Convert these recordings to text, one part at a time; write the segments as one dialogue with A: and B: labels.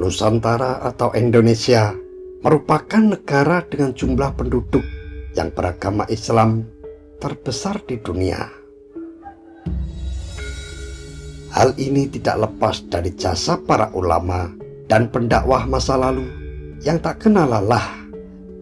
A: Nusantara atau Indonesia merupakan negara dengan jumlah penduduk yang beragama Islam terbesar di dunia. Hal ini tidak lepas dari jasa para ulama dan pendakwah masa lalu yang tak kenal lelah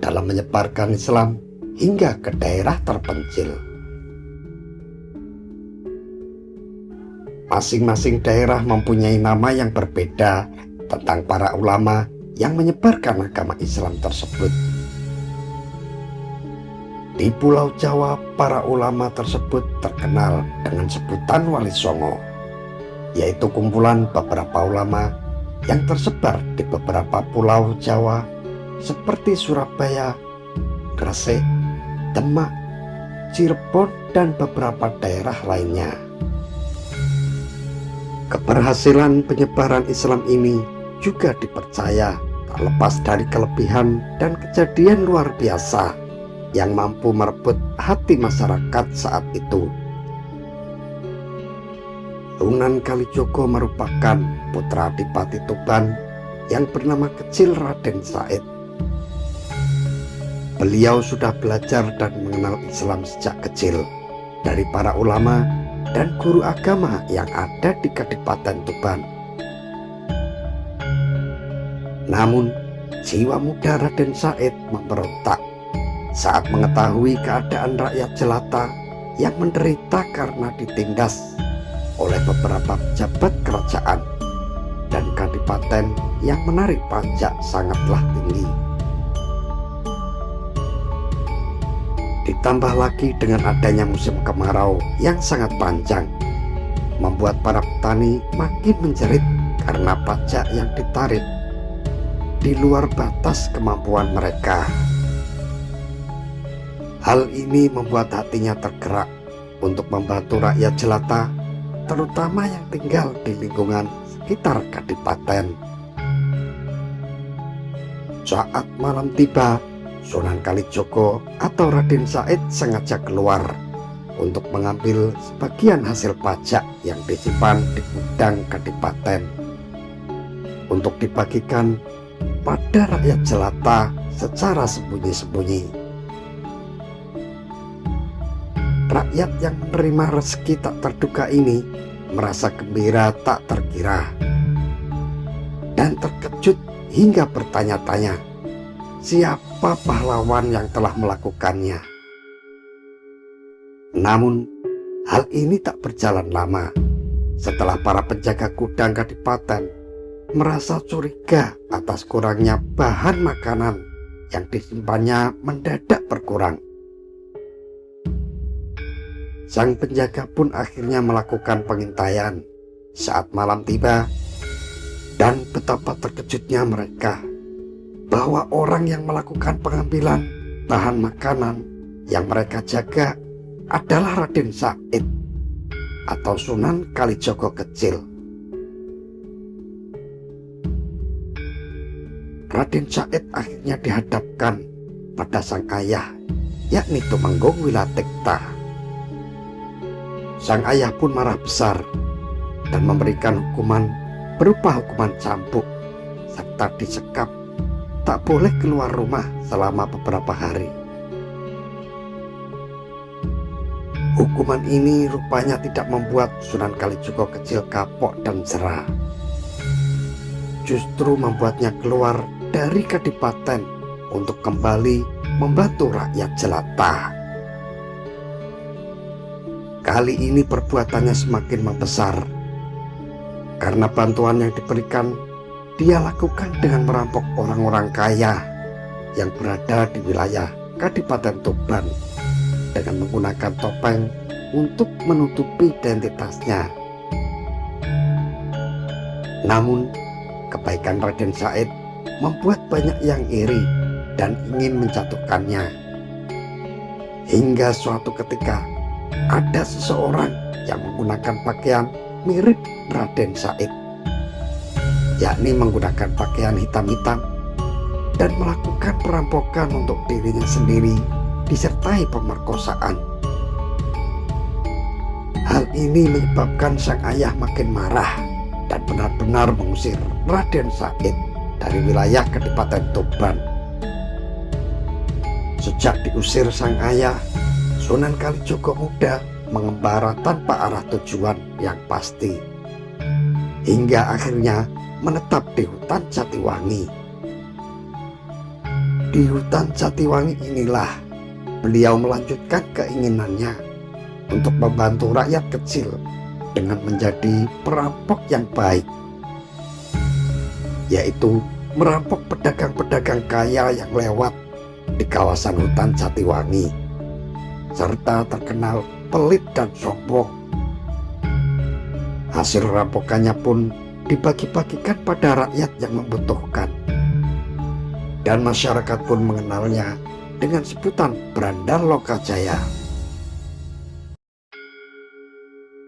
A: dalam menyebarkan Islam hingga ke daerah terpencil. Masing-masing daerah mempunyai nama yang berbeda tentang para ulama yang menyebarkan agama Islam tersebut. Di Pulau Jawa, para ulama tersebut terkenal dengan sebutan Wali Songo, yaitu kumpulan beberapa ulama yang tersebar di beberapa pulau Jawa seperti Surabaya, Gresik, Demak, Cirebon, dan beberapa daerah lainnya. Keberhasilan penyebaran Islam ini juga dipercaya tak lepas dari kelebihan dan kejadian luar biasa yang mampu merebut hati masyarakat saat itu. Sunan Kalijogo merupakan putra Adipati Tuban yang bernama kecil Raden Said. Beliau sudah belajar dan mengenal Islam sejak kecil dari para ulama dan guru agama yang ada di Kadipaten Tuban. Namun, jiwa muda Raden Said memberontak saat mengetahui keadaan rakyat jelata yang menderita karena ditindas oleh beberapa pejabat kerajaan dan kadipaten yang menarik pajak sangatlah tinggi. Ditambah lagi dengan adanya musim kemarau yang sangat panjang, membuat para petani makin menjerit karena pajak yang ditarik di luar batas kemampuan mereka. Hal ini membuat hatinya tergerak untuk membantu rakyat jelata, terutama yang tinggal di lingkungan sekitar kadipaten. Saat malam tiba, Sunan Kalijogo atau Raden Said sengaja keluar untuk mengambil sebagian hasil pajak yang disimpan di gudang kadipaten untuk dibagikan pada rakyat jelata secara sembunyi-sembunyi. Rakyat yang menerima rezeki tak terduga ini merasa gembira tak terkira dan terkejut hingga bertanya-tanya siapa pahlawan yang telah melakukannya. Namun hal ini tak berjalan lama setelah para penjaga gudang kadipaten merasa curiga atas kurangnya bahan makanan yang disimpannya mendadak berkurang. Sang penjaga pun akhirnya melakukan pengintaian saat malam tiba, dan betapa terkejutnya mereka bahwa orang yang melakukan pengambilan bahan makanan yang mereka jaga adalah Raden Said atau Sunan Kalijogo kecil. Raden Said akhirnya dihadapkan pada sang ayah, yakni Tumenggung Wilatikta. Sang ayah pun marah besar dan memberikan hukuman berupa hukuman cambuk serta disekap tak boleh keluar rumah selama beberapa hari. Hukuman ini rupanya tidak membuat Sunan Kalijogo kecil kapok dan jerah, justru membuatnya keluar dari kadipaten untuk kembali membantu rakyat jelata. Kali ini perbuatannya semakin membesar karena bantuan yang diberikan dia lakukan dengan merampok orang-orang kaya yang berada di wilayah Kadipaten Tuban dengan menggunakan topeng untuk menutupi identitasnya. Namun, kebaikan Raden Said membuat banyak yang iri dan ingin menjatuhkannya. Hingga suatu ketika ada seseorang yang menggunakan pakaian mirip Raden Said, yakni menggunakan pakaian hitam-hitam dan melakukan perampokan untuk dirinya sendiri disertai pemerkosaan. Hal ini menyebabkan sang ayah makin marah dan benar-benar mengusir Raden Said dari wilayah Kadipaten Tuban. Sejak diusir sang ayah, Sunan Kalijogo muda mengembara tanpa arah tujuan yang pasti, hingga akhirnya menetap di hutan Jatiwangi. Di hutan Jatiwangi inilah beliau melanjutkan keinginannya untuk membantu rakyat kecil dengan menjadi perampok yang baik, yaitu merampok pedagang-pedagang kaya yang lewat di kawasan hutan Jatiwangi, serta terkenal pelit dan sombong. Hasil rampokannya pun dibagi-bagikan pada rakyat yang membutuhkan, dan masyarakat pun mengenalnya dengan sebutan Brandar Lokajaya.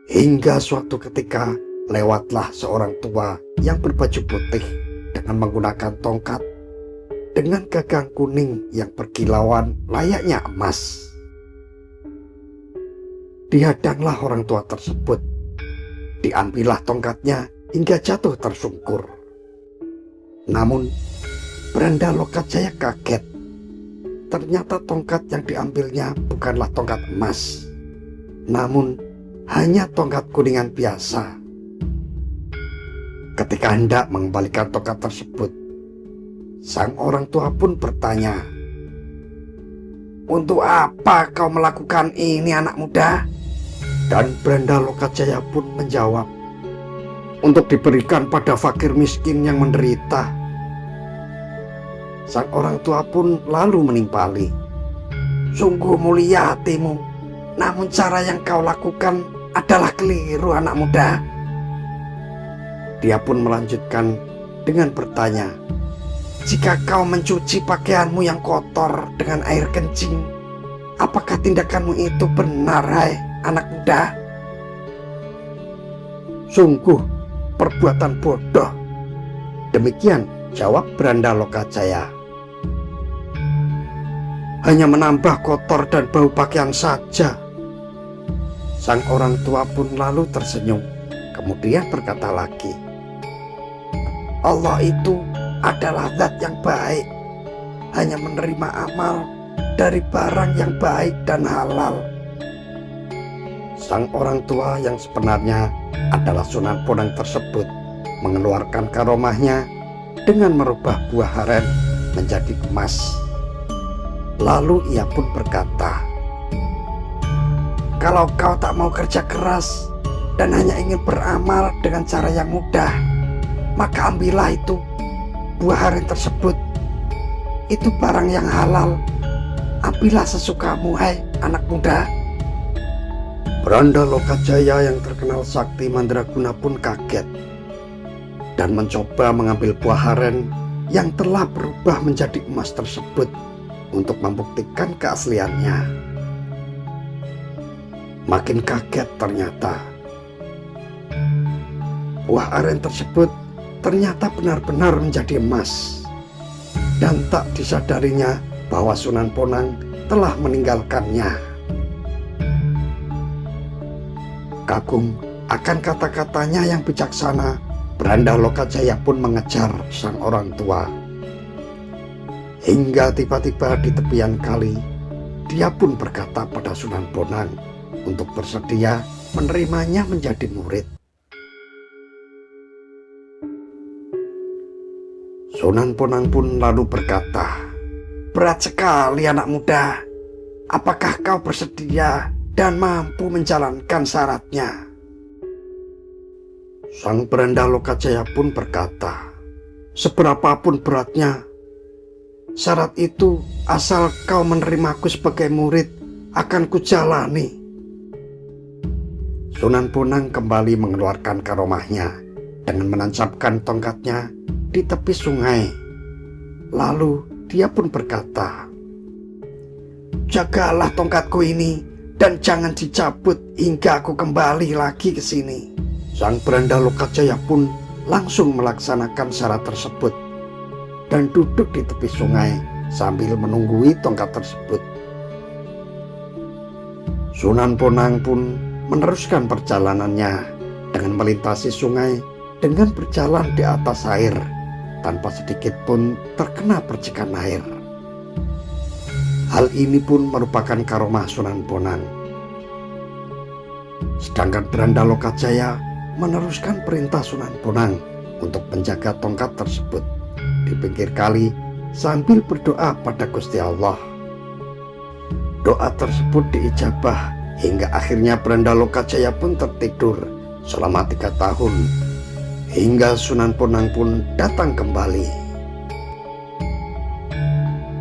A: Hingga suatu ketika lewatlah seorang tua yang berbaju putih dengan menggunakan tongkat dengan gagang kuning yang berkilauan layaknya emas. Dihadanglah orang tua tersebut, diambillah tongkatnya hingga jatuh tersungkur. Namun Brandar Lokajaya kaget. Ternyata tongkat yang diambilnya bukanlah tongkat emas, namun hanya tongkat kuningan biasa. Ketika hendak mengembalikan tongkat tersebut, sang orang tua pun bertanya, "Untuk apa kau melakukan ini, anak muda?" Dan Brandar Lokajaya pun menjawab, "Untuk diberikan pada fakir miskin yang menderita." Sang orang tua pun lalu menimpali, "Sungguh mulia hatimu, namun cara yang kau lakukan adalah keliru, anak muda." Dia pun melanjutkan dengan bertanya, "Jika kau mencuci pakaianmu yang kotor dengan air kencing, apakah tindakanmu itu benar, hai anak muda?" "Sungguh perbuatan bodoh." Demikian jawab Brandar Lokajaya. "Hanya menambah kotor dan bau pakaian saja." Sang orang tua pun lalu tersenyum, kemudian berkata lagi, "Allah itu adalah zat yang baik, hanya menerima amal dari barang yang baik dan halal." Sang orang tua yang sebenarnya adalah Sunan Bonang tersebut mengeluarkan karomahnya dengan merubah buah aren menjadi emas. Lalu ia pun berkata, "Kalau kau tak mau kerja keras dan hanya ingin beramal dengan cara yang mudah, maka ambillah itu buah aren tersebut. Itu barang yang halal. Ambillah sesukamu, hai anak muda." Brandar Lokajaya yang terkenal sakti mandraguna pun kaget dan mencoba mengambil buah aren yang telah berubah menjadi emas tersebut untuk membuktikan keasliannya. Makin kaget ternyata. Buah aren tersebut ternyata benar-benar menjadi emas, dan tak disadarinya bahwa Sunan Bonang telah meninggalkannya. Kagum akan kata-katanya yang bijaksana, Brandar Lokajaya pun mengejar sang orang tua. Hingga tiba-tiba di tepian kali, dia pun berkata pada Sunan Bonang untuk bersedia menerimanya menjadi murid. Sunan Bonang pun lalu berkata, "Berat sekali anak muda. Apakah kau bersedia dan mampu menjalankan syaratnya?" Sang Brandar Lokajaya pun berkata, "Seberapapun beratnya, syarat itu asal kau menerimaku sebagai murid akan kujalani. Sunan Bonang kembali mengeluarkan karomahnya dengan menancapkan tongkatnya di tepi sungai. Lalu dia pun berkata, "Jagalah tongkatku ini dan jangan dicabut hingga aku kembali lagi ke sini." Sang Beranda Lokajaya pun langsung melaksanakan syarat tersebut dan duduk di tepi sungai sambil menunggui tongkat tersebut. Sunan Bonang pun meneruskan perjalanannya dengan melintasi sungai dengan berjalan di atas air tanpa sedikit pun terkena percikan air. Hal ini pun merupakan karomah Sunan Bonang. Sedangkan Beranda Lokajaya meneruskan perintah Sunan Bonang untuk menjaga tongkat tersebut di pinggir kali sambil berdoa pada Gusti Allah. Doa tersebut diijabah hingga akhirnya Beranda Lokajaya pun tertidur selama 3 tahun hingga Sunan Bonang pun datang kembali.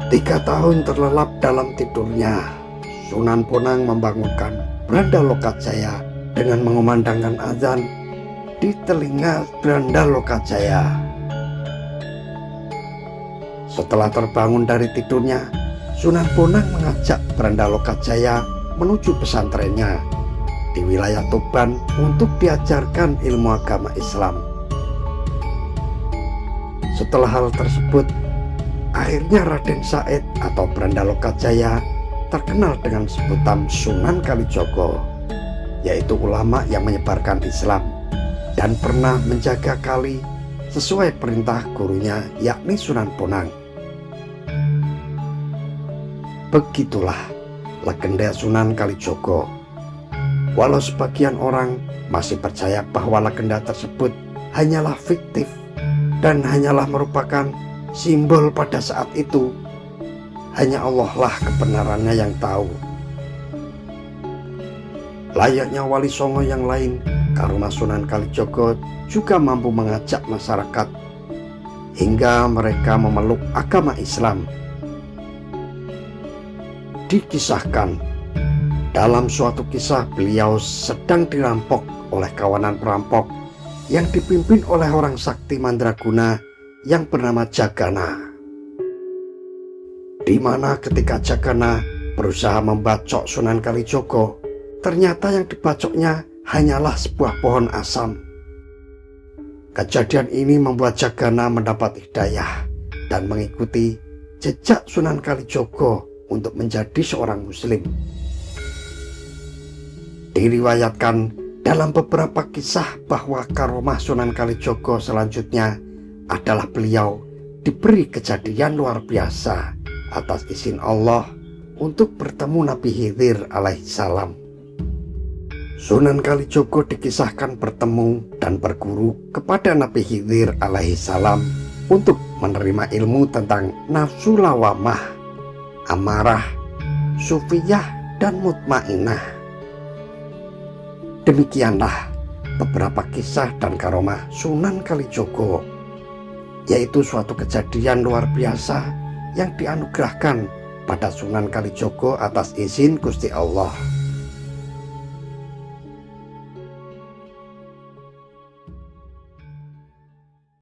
A: 3 tahun terlelap dalam tidurnya, Sunan Bonang membangunkan Beranda Lokajaya dengan mengumandangkan azan di telinga Beranda Lokajaya. Setelah terbangun dari tidurnya, Sunan Bonang mengajak Beranda Lokajaya menuju pesantrennya di wilayah Tuban untuk diajarkan ilmu agama Islam. Setelah hal tersebut, akhirnya Raden Said atau Beranda Lokajaya terkenal dengan sebutan Sunan Kalijogo, yaitu ulama yang menyebarkan Islam dan pernah menjaga kali sesuai perintah gurunya yakni Sunan Bonang. Begitulah legenda Sunan Kalijogo. Walau sebagian orang masih percaya bahwa legenda tersebut hanyalah fiktif dan hanyalah merupakan simbol pada saat itu, hanya Allah lah kebenarannya yang tahu. Layaknya Wali Songo yang lain, karomah Sunan Kalijogo juga mampu mengajak masyarakat hingga mereka memeluk agama Islam. Dikisahkan dalam suatu kisah, beliau sedang dirampok oleh kawanan perampok yang dipimpin oleh orang sakti mandraguna yang bernama Jagana, di mana ketika Jagana berusaha membacok Sunan Kalijogo, ternyata yang dibacoknya hanyalah sebuah pohon asam. Kejadian ini membuat Jagana mendapat hidayah dan mengikuti jejak Sunan Kalijogo untuk menjadi seorang muslim. Diriwayatkan dalam beberapa kisah bahwa karomah Sunan Kalijogo selanjutnya adalah beliau diberi kejadian luar biasa atas izin Allah untuk bertemu Nabi Khidir alaihissalam. Sunan Kalijogo dikisahkan bertemu dan berguru kepada Nabi Khidir alaihissalam untuk menerima ilmu tentang nafsu lawamah, amarah, sufiyah, dan mutmainah. Demikianlah beberapa kisah dan karomah Sunan Kalijogo, yaitu suatu kejadian luar biasa yang dianugerahkan pada Sunan Kalijogo atas izin Gusti Allah.